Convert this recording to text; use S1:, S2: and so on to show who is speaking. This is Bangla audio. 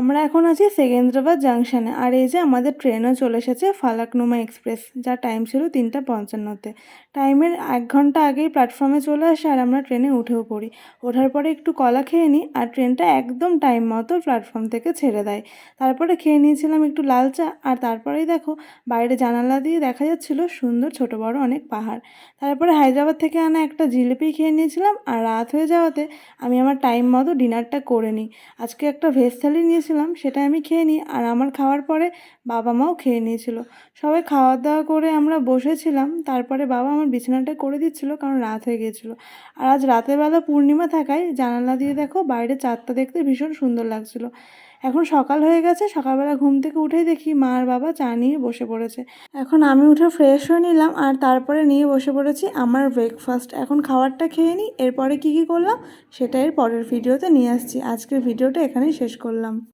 S1: আমরা এখন আছি সেকেন্দ্রাবাদ জাংশনে, আর এই যে আমাদের ট্রেনও চলে এসেছে ফালাকনুমা এক্সপ্রেস, যার টাইম ছিল 3:55। টাইমের 1 ঘন্টা আগেই প্ল্যাটফর্মে চলে আসে আর আমরা ট্রেনে উঠেও পড়ি। ওঠার পরে একটু কলা খেয়ে নিই আর ট্রেনটা একদম টাইম মতো প্ল্যাটফর্ম থেকে ছেড়ে দেয়। তারপরে খেয়ে নিয়েছিলাম একটু লাল চা, আর তারপরেই দেখো বাইরে জানালা দিয়ে দেখা যাচ্ছিল সুন্দর ছোট বড় অনেক পাহাড়। তারপরে হায়দ্রাবাদ থেকে আনা একটা জিলিপি খেয়ে নিয়েছিলাম, আর রাত হয়ে যাওয়াতে আমি আমার টাইম মতো ডিনারটা করে নিই। আজকে একটা ভেজ থালি নিয়েছিলাম, সেটা আমি খেয়ে নিই, আর আমার খাওয়ার পরে বাবা মাও খেয়ে নিয়েছিল। সবাই খাওয়া দাওয়া করে আমরা বসেছিলাম, তারপরে বাবা আমার বিছানাটা করে দিচ্ছিল কারণ রাত হয়ে গিয়েছিলো। আর আজ রাতের বেলা পূর্ণিমা থাকায় জানালা দিয়ে দেখো বাইরে চাঁদটা দেখতে ভীষণ সুন্দর লাগছিল। এখন সকাল হয়ে গেছে, সকালবেলা ঘুম থেকে উঠেই দেখি মা আর বাবা চা নিয়ে বসে পড়েছে। এখন আমি উঠে ফ্রেশ হয়ে নিলাম আর তারপরে নিয়ে বসে পড়েছি আমার ব্রেকফাস্ট। এখন খাবারটা খেয়ে নিই, এরপরে কী কী করলাম সেটা এর পরের ভিডিওতে নিয়ে আসছি। আজকের ভিডিওটা এখানেই শেষ করলাম।